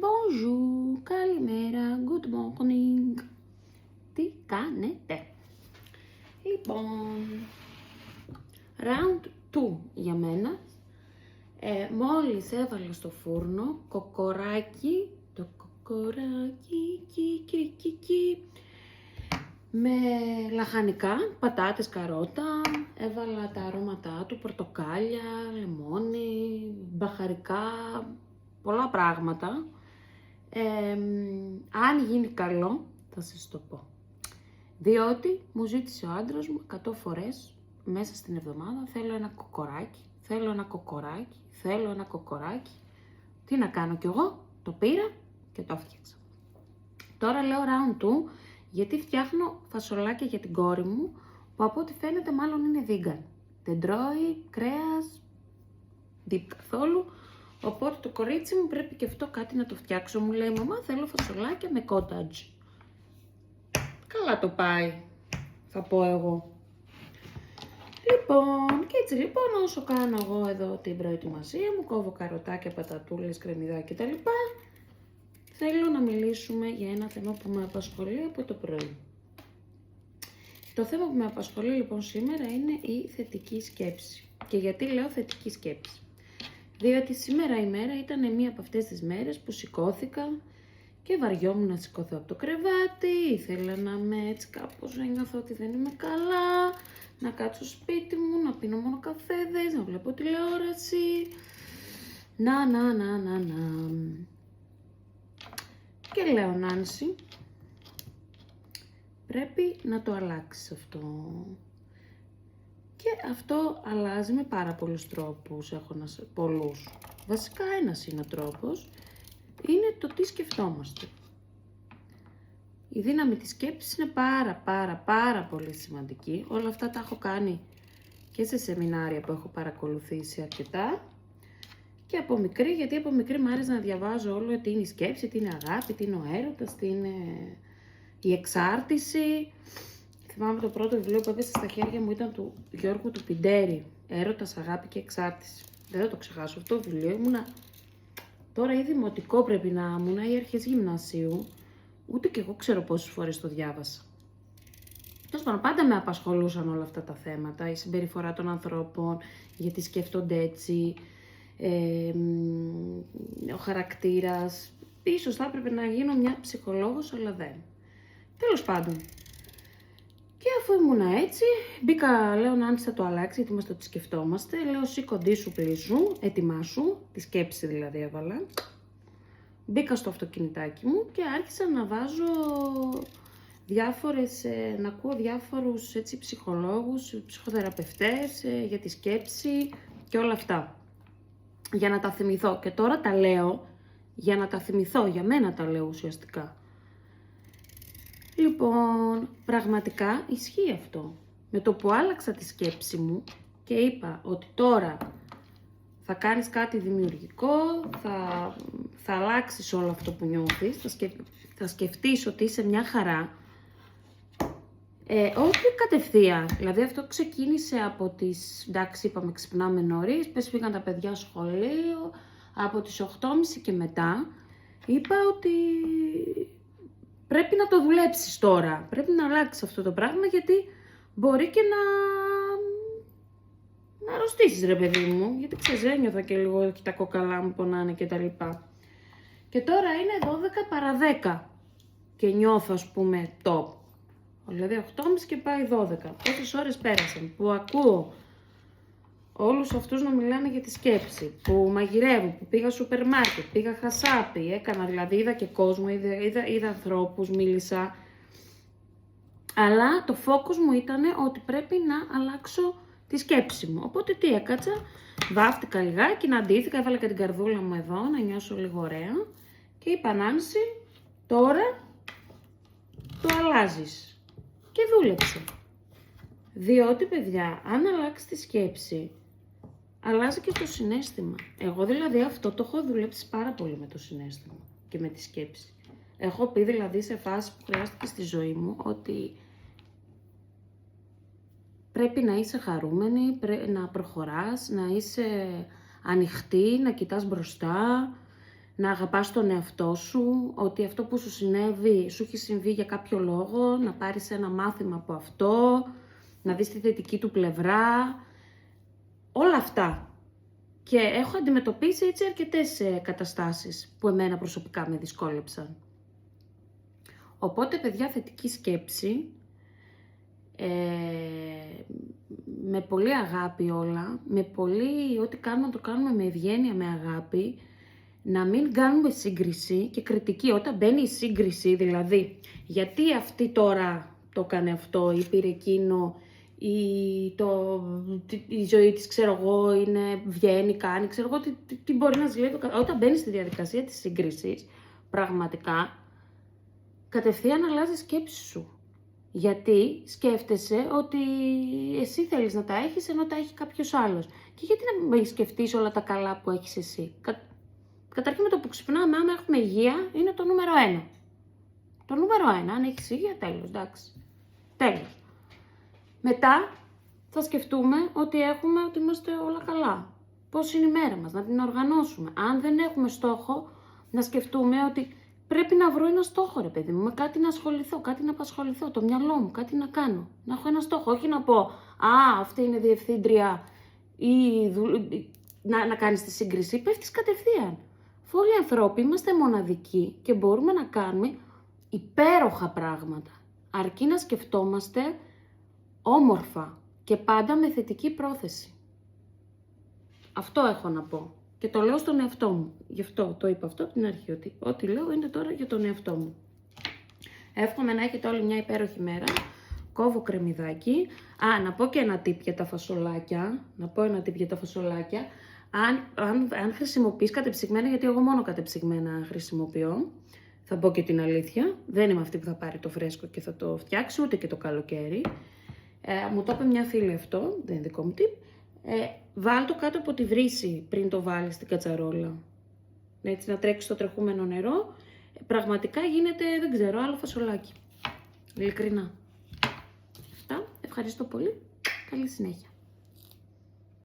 bonjour, καλημέρα, good morning. Τι κάνετε? Λοιπόν, round 2 για μένα. Μόλις έβαλα στο φούρνο κοκοράκι, το κοκοράκι, με λαχανικά, πατάτες, καρότα, έβαλα τα αρώματά του, πορτοκάλια, λεμόνι, μπαχαρικά, πολλά πράγματα. Αν γίνει καλό, θα σας το πω. Διότι μου ζήτησε ο άντρας μου 100 φορές μέσα στην εβδομάδα, θέλω ένα κοκοράκι, θέλω ένα κοκοράκι, θέλω ένα κοκοράκι. Τι να κάνω κι εγώ, το πήρα και το έφτιαξα. Τώρα λέω round 2, γιατί φτιάχνω φασολάκια για την κόρη μου, που από ό,τι φαίνεται μάλλον είναι vegan. Δεν τρώει κρέας, καθόλου. Οπότε το κορίτσι μου πρέπει και αυτό κάτι να το φτιάξω. Μου λέει, μαμά, θέλω φασολάκια με cottage. Καλά το πάει, θα πω εγώ. Λοιπόν, και έτσι λοιπόν όσο κάνω εγώ εδώ την προετοιμασία μου, κόβω καροτάκια, πατατούλες, κρεμμυδάκια κτλ. Θέλω να μιλήσουμε για ένα θέμα που με απασχολεί από το πρωί. Το θέμα που με απασχολεί λοιπόν σήμερα είναι η θετική σκέψη. Και γιατί λέω θετική σκέψη? Διότι σήμερα η μέρα ήταν μία από αυτές τις μέρες που σηκώθηκα και βαριόμουν να σηκωθώ από το κρεβάτι, ήθελα να είμαι έτσι κάπως, να νιώθω ότι δεν είμαι καλά, να κάτσω σπίτι μου, να πίνω μόνο καφέδες, να βλέπω τηλεόραση, να. Και λέω, Νάνση, πρέπει να το αλλάξεις αυτό. Και αυτό αλλάζει με πάρα πολλούς τρόπους, πολλούς. Βασικά ένας είναι ο τρόπος, είναι το τι σκεφτόμαστε. Η δύναμη της σκέψης είναι πάρα πολύ σημαντική. Όλα αυτά τα έχω κάνει και σε σεμινάρια που έχω παρακολουθήσει αρκετά. Και από μικρή, γιατί από μικρή μου άρεσε να διαβάζω όλο τι είναι η σκέψη, τι είναι αγάπη, τι είναι ο έρωτας, τι είναι η εξάρτηση. Θυμάμαι το πρώτο βιβλίο που έπεσε στα χέρια μου ήταν του Γιώργου του Πιντέρη, Έρωτας, Αγάπη και Εξάρτηση. Δεν θα το ξεχάσω αυτό το βιβλίο, ήμουνα τώρα ή δημοτικό πρέπει να ήμουν ή αρχές γυμνασίου, ούτε και εγώ ξέρω πόσες φορές το διάβασα. Τέλος πάντων, πάντα με απασχολούσαν όλα αυτά τα θέματα, η συμπεριφορά των ανθρώπων, γιατί σκέφτονται έτσι, ο χαρακτήρας. Ίσως θα έπρεπε να γίνω μια ψυχολόγος, αλλά δεν. Τέλος πάντων. Και αφού ήμουνα έτσι, μπήκα, λέω, Νάνση, θα το αλλάξει, γιατί είμαστε ότι σκεφτόμαστε. Λέω, σήκω, ντύσου, πλήσου, ετοιμάσου, τη σκέψη δηλαδή έβαλα. Μπήκα στο αυτοκινητάκι μου και άρχισα να βάζω να ακούω διάφορους έτσι, ψυχολόγους, ψυχοθεραπευτές για τη σκέψη και όλα αυτά. Για να τα θυμηθώ. Και τώρα τα λέω για να τα θυμηθώ, για μένα τα λέω ουσιαστικά. Λοιπόν, πραγματικά ισχύει αυτό. Με το που άλλαξα τη σκέψη μου και είπα ότι τώρα θα κάνεις κάτι δημιουργικό, θα αλλάξεις όλο αυτό που νιώθεις, θα σκεφτείς ότι είσαι μια χαρά. Όχι κατευθείαν, δηλαδή αυτό ξεκίνησε από τις, εντάξει είπαμε ξυπνάμε νωρίς, πες πήγαν τα παιδιά σχολείο, από τις 8.30 και μετά είπα ότι πρέπει να το δουλέψεις τώρα, πρέπει να αλλάξεις αυτό το πράγμα γιατί μπορεί και να αρρωστήσεις ρε παιδί μου, γιατί ξέρεις ένιωθα και λίγο και τα κόκαλά μου πονάνε και τα λοιπά. Και τώρα είναι 12 παρά 10 και νιώθω ας πούμε top. Δηλαδή 8.30 και πάει 12. Πόσες ώρες πέρασαν που ακούω όλους αυτούς να μιλάνε για τη σκέψη, που μαγειρεύω, που πήγα σούπερ μάρκετ, πήγα χασάπι, έκανα δηλαδή, είδα και κόσμο, είδα ανθρώπους, μίλησα. Αλλά το focus μου ήταν ότι πρέπει να αλλάξω τη σκέψη μου. Οπότε τι έκατσα, βάφτηκα λιγάκι, να ντύθηκα, έβαλα και την καρδούλα μου εδώ, να νιώσω λίγο ωραία. Και είπα, Νάνση, τώρα το αλλάζεις. Και δούλεψε. Διότι, παιδιά, αν αλλάξει τη σκέψη, αλλάζει και το συναίσθημα. Εγώ δηλαδή αυτό το έχω δουλέψει πάρα πολύ με το συναίσθημα και με τη σκέψη. Έχω πει δηλαδή σε φάση που χρειάστηκε στη ζωή μου ότι πρέπει να είσαι χαρούμενη, να προχωράς, να είσαι ανοιχτή, να κοιτάς μπροστά, να αγαπάς τον εαυτό σου, ότι αυτό που σου συνέβη, σου έχει συμβεί για κάποιο λόγο, να πάρεις ένα μάθημα από αυτό, να δεις τη θετική του πλευρά, όλα αυτά. Και έχω αντιμετωπίσει έτσι αρκετές καταστάσεις που εμένα προσωπικά με δυσκόλεψαν. Οπότε, παιδιά, θετική σκέψη, με πολύ αγάπη όλα, με πολύ, ό,τι κάνουμε το κάνουμε με ευγένεια, με αγάπη, να μην κάνουμε σύγκριση και κριτική. Όταν μπαίνει η σύγκριση, δηλαδή, γιατί αυτή τώρα το έκανε αυτό ή πήρε εκείνο, ή η ζωή της, ξέρω εγώ, βγαίνει, κάνει, ξέρω εγώ, τι μπορεί να ζηλεύει. Όταν μπαίνει στη διαδικασία της σύγκρισης, πραγματικά, κατευθείαν αλλάζει σκέψη σου. Γιατί σκέφτεσαι ότι εσύ θέλεις να τα έχεις ενώ τα έχει κάποιος άλλος. Και γιατί να μην σκεφτείς όλα τα καλά που έχεις εσύ. Καταρχήν με το που ξυπνάμε, άμα έχουμε υγεία, είναι το νούμερο 1. Το νούμερο 1, αν έχεις υγεία, τέλος, εντάξει. Τέλος. Μετά θα σκεφτούμε ότι είμαστε όλα καλά. Πώς είναι η μέρα μας, να την οργανώσουμε. Αν δεν έχουμε στόχο, να σκεφτούμε ότι πρέπει να βρω ένα στόχο, ρε παιδί μου, με κάτι να ασχοληθώ, κάτι να απασχοληθώ, το μυαλό μου, κάτι να κάνω. Να έχω ένα στόχο, όχι να πω, αυτή είναι διευθύντρια ή να κάνεις τη σύγκριση, πέφτεις κατευθείαν. Αφού όλοι οι ανθρώποι είμαστε μοναδικοί και μπορούμε να κάνουμε υπέροχα πράγματα, αρκεί να σκεφτόμαστε όμορφα και πάντα με θετική πρόθεση. Αυτό έχω να πω. Και το λέω στον εαυτό μου. Γι' αυτό το είπα αυτό από την αρχή, ότι ό,τι λέω είναι τώρα για τον εαυτό μου. Εύχομαι να έχετε όλοι μια υπέροχη μέρα. Κόβω κρεμμυδάκι. Να πω και ένα tip για τα φασολάκια. Αν χρησιμοποιείς κατεψυγμένα, γιατί εγώ μόνο κατεψυγμένα χρησιμοποιώ, θα πω και την αλήθεια, δεν είμαι αυτή που θα πάρει το φρέσκο και θα το φτιάξει, ούτε και το καλοκαίρι. Μου το είπε μια φίλη αυτό, δεν είναι δικό μου tip. Βάλ το κάτω από τη βρύση πριν το βάλεις στην κατσαρόλα. Έτσι να τρέξει το τρεχούμενο νερό. Πραγματικά γίνεται, δεν ξέρω, άλλο φασολάκι. Ειλικρινά. Αυτά. Ευχαριστώ πολύ. Καλή συνέχεια.